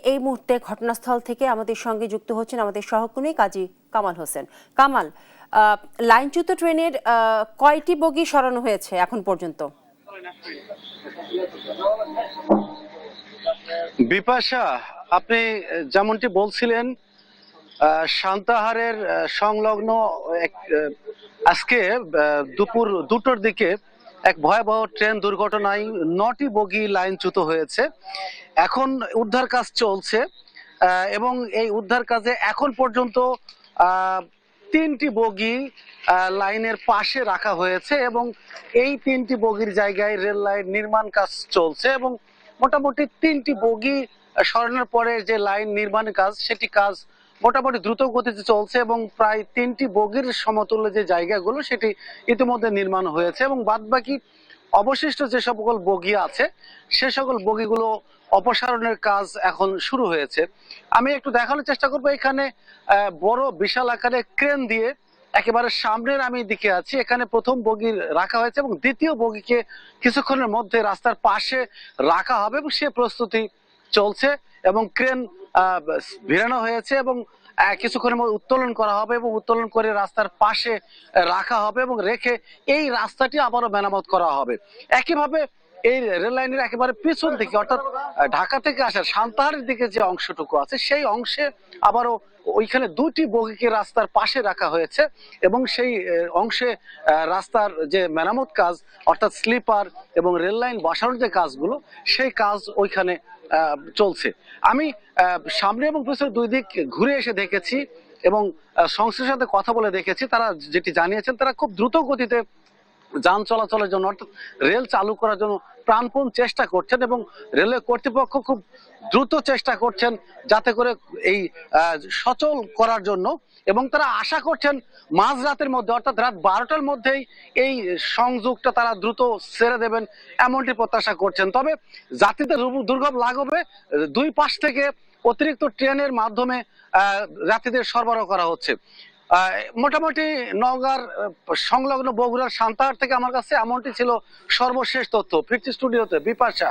এই মুহূর্তে ঘটনাস্থল থেকে আমাদের সঙ্গে যুক্ত হচ্ছেন আমাদের সহকর্মী কাজী কামাল হোসেন। কামাল, লাইনচ্যুত ট্রেনের কয়টি বগি সরানো হয়েছে এখন পর্যন্ত? বিপাশা, আপনি যেমনটি বলছিলেন, সান্তাহারের সংলগ্ন আজকে দুপুর 2টোর দিকে এক ভয়াবহ ট্রেন দুর্ঘটনায় 9টি বগি লাইনচ্যুত হয়েছে। এখন উদ্ধার কাজ চলছে এবং এই উদ্ধার কাজে এখন পর্যন্ত 3টি বগি লাইনের পাশে রাখা হয়েছে এবং এই 3টি বগির জায়গায় রেল লাইন নির্মাণ কাজ চলছে এবং মোটামুটি 3টি বগি সরানোর পরে যে লাইন নির্মাণ কাজ, সেটি কাজ মোটামুটি দ্রুত গতিতে চলছে এবং প্রায় 3টি বগির সমতুল্য যে জায়গাগুলো সেটি ইতিমধ্যে নির্মাণ হয়েছে এবং বাদবাকি অবশিষ্ট যে সকল বগি আছে সে সকল বগিগুলো অপসারণের কাজ এখন শুরু হয়েছে। আমি একটু দেখানোর চেষ্টা করবো, এখানে বড় বিশাল আকারে ক্রেন দিয়ে একেবারে সামনের আমি দিকে আছি, এখানে প্রথম বগি রাখা হয়েছে এবং দ্বিতীয় বগিকে কিছুক্ষণের মধ্যে রাস্তার পাশে রাখা হবে এবং সে প্রস্তুতি চলছে এবং ক্রেন ভিড়ানো হয়েছে এবং কিছুক্ষণের মধ্যে উত্তোলন করা হবে এবং উত্তোলন করে রাস্তার পাশে রাখা হবে এবং রেখে এই রাস্তাটি আবারও মেরামত করা হবে। একইভাবে এই রেল লাইনের একেবারে পিছন দিকে, অর্থাৎ ঢাকা থেকে আসা সান্তাহারের দিকে যে অংশটুকু আছে সেই অংশে আবারও ওইখানে 2টি বগিকে রাস্তার পাশে রাখা হয়েছে এবং সেই অংশে রাস্তার যে মেরামত কাজ, অর্থাৎ স্লিপার এবং রেল লাইন বসানোর যে কাজগুলো, সেই কাজ ওইখানে চলছে। আমি সামনে এবং পিছনে দুই দিক ঘুরে এসে দেখেছি এবং সংস্থার সাথে কথা বলে দেখেছি, তারা যেটি জানিয়েছেন তারা খুব দ্রুত গতিতে যান চলাচলের জন্য, অর্থাৎ রেল চালু করার জন্য প্রাণপণ চেষ্টা করছেন এবং রেলের কর্তৃপক্ষ খুব দ্রুত চেষ্টা করছেন যাতে করে এই সচল করার জন্য, এবং তারা আশা করছেন মাঝরাতের মধ্যে, অর্থাৎ রাত 12টার মধ্যেই এই সংযোগটা তারা দ্রুত ছেড়ে দেবেন এমনটি প্রত্যাশা করছেন। তবে যাত্রীদের দুর্ভোগ লাঘবে দুই পাশ থেকে অতিরিক্ত ট্রেনের মাধ্যমে যাত্রীদের সরবরাহ করা হচ্ছে। মোটামুটি নওগাঁর সংলগ্ন বগুড়ার সান্তাহার থেকে আমার কাছে এমনটি ছিল সর্বশেষ তথ্য। ফিরছি স্টুডিওতে, বিপাশা।